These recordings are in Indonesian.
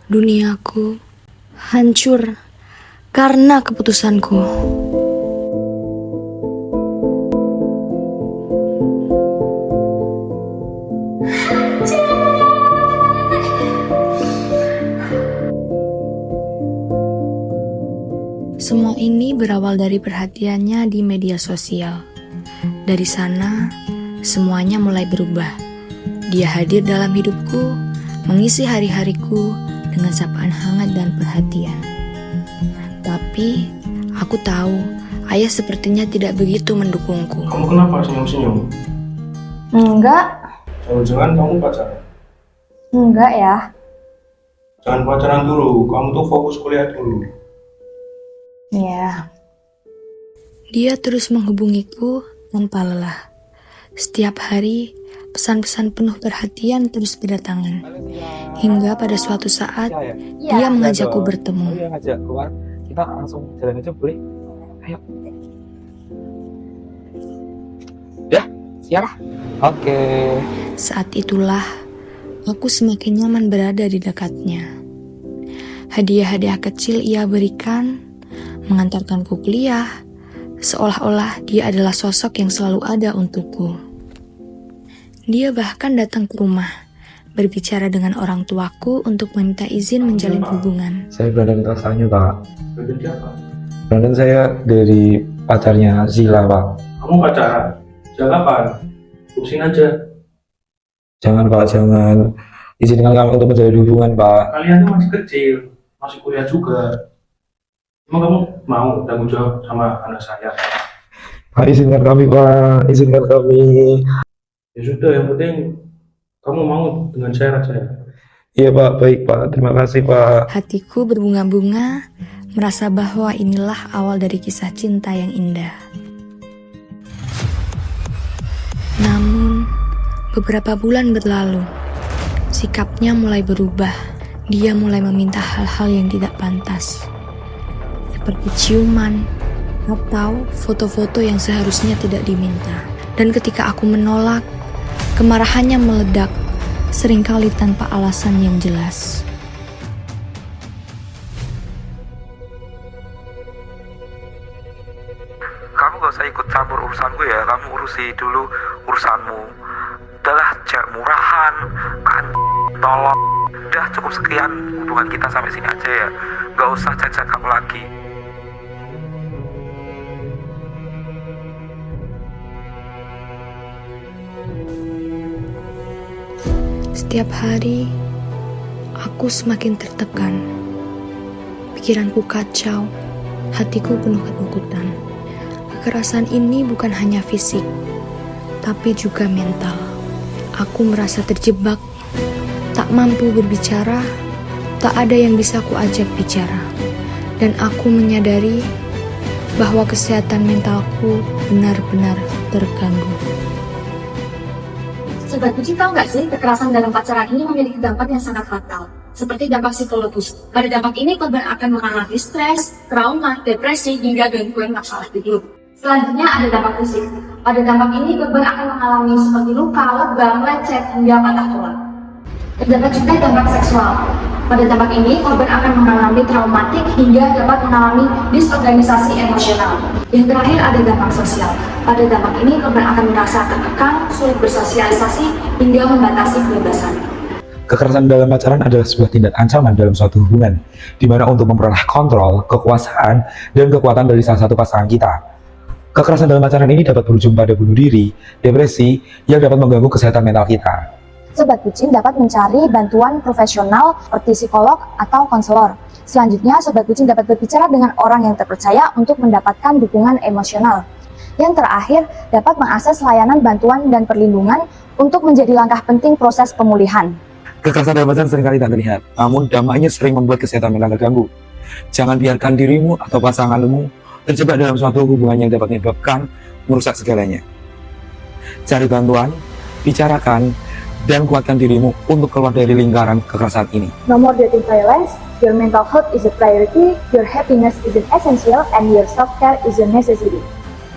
Duniaku hancur karena keputusanku. Semua ini berawal dari perhatiannya di media sosial. Dari sana, semuanya mulai berubah. Dia hadir dalam hidupku, mengisi hari-hariku dengan sapaan hangat dan perhatian. Tapi, aku tahu ayah sepertinya tidak begitu mendukungku. Kamu kenapa senyum-senyum? Enggak. Jangan-jangan kamu pacaran? Enggak ya. Jangan pacaran dulu, kamu tuh fokus kuliah dulu. Iya. Dia terus menghubungiku tanpa lelah. Setiap hari, pesan-pesan penuh perhatian terus berdatangan. Hingga pada suatu saat, dia mengajakku bertemu. Dia ngajak keluar, kita langsung jalan aja boleh? Ayo. Ya, siap. Oke. Saat itulah, aku semakin nyaman berada di dekatnya. Hadiah-hadiah kecil ia berikan, mengantarkanku kuliah, seolah-olah dia adalah sosok yang selalu ada untukku. Dia bahkan datang ke rumah, berbicara dengan orang tuaku untuk meminta izin menjalin hubungan. Saya Brandon rasanya, Pak. Brandon siapa? Brandon saya dari pacarnya Zila, Pak. Kamu pacaran? Sejak kapan? Buktiin aja. Jangan, Pak, jangan. Izinkan kami untuk menjalin hubungan, Pak. Kalian tuh masih kecil, masih kuliah juga. Emang kamu mau tanggung jawab sama anak saya? Pak, izinkan kami, Pak. Izinkan kami. Ya sudah, yang penting kamu mau dengan syarat saya. Iya, Pak. Baik, Pak. Terima kasih, Pak. Hatiku berbunga-bunga, merasa bahwa inilah awal dari kisah cinta yang indah. Namun, beberapa bulan berlalu, sikapnya mulai berubah. Dia mulai meminta hal-hal yang tidak pantas, seperti ciuman atau foto-foto yang seharusnya tidak diminta. Dan ketika aku menolak, kemarahannya meledak, seringkali tanpa alasan yang jelas. Kamu gak usah ikut campur urusanku ya. Kamu urusi dulu urusanmu. Udahlah, cek murahan, tolong. Udah cukup sekian hubungan kita sampai sini aja ya. Gak usah chat-chat kamu lagi. Setiap hari, aku semakin tertekan. Pikiranku kacau, hatiku penuh ketakutan. Kekerasan ini bukan hanya fisik, tapi juga mental. Aku merasa terjebak, tak mampu berbicara, tak ada yang bisa ku ajak bicara. Dan aku menyadari bahwa kesehatan mentalku benar-benar terganggu. Sobat Bucin, tahu nggak sih, kekerasan dalam pacaran ini memiliki dampak yang sangat fatal, seperti dampak psikologis. Pada dampak ini, korban akan mengalami stres, trauma, depresi, hingga gangguan masalah tidur. Selanjutnya ada dampak fisik. Pada dampak ini, korban akan mengalami seperti luka, lebam, lecet, hingga patah tulang. Terdapat juga dampak seksual. Pada dampak ini, korban akan mengalami traumatik hingga dapat mengalami disorganisasi emosional. Yang terakhir ada dampak sosial. Pada dampak ini, korban akan merasa terkekang, sulit bersosialisasi, hingga membatasi kebebasan. Kekerasan dalam pacaran adalah sebuah tindak ancaman dalam suatu hubungan, di mana untuk memperoleh kontrol, kekuasaan, dan kekuatan dari salah satu pasangan kita. Kekerasan dalam pacaran ini dapat berujung pada bunuh diri, depresi, yang dapat mengganggu kesehatan mental kita. Sobat Bucin dapat mencari bantuan profesional seperti psikolog atau konselor. Selanjutnya, Sobat Bucin dapat berbicara dengan orang yang terpercaya untuk mendapatkan dukungan emosional. Yang terakhir, dapat mengakses layanan bantuan dan perlindungan untuk menjadi langkah penting proses pemulihan. Kekerasan dalam pacaran seringkali tak terlihat, namun dampaknya sering membuat kesehatan mental terganggu. Jangan biarkan dirimu atau pasanganmu terjebak dalam suatu hubungan yang dapat menyebabkan merusak segalanya. Cari bantuan, bicarakan, dan kuatkan dirimu untuk keluar dari lingkaran kekerasan ini. No more dating violence, your mental health is a priority, your happiness is an essential, and your self-care is a necessity.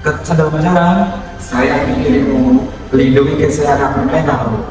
Kekerasan dalam pacaran, saya ingin dirimu, lindungi kesehatan mental.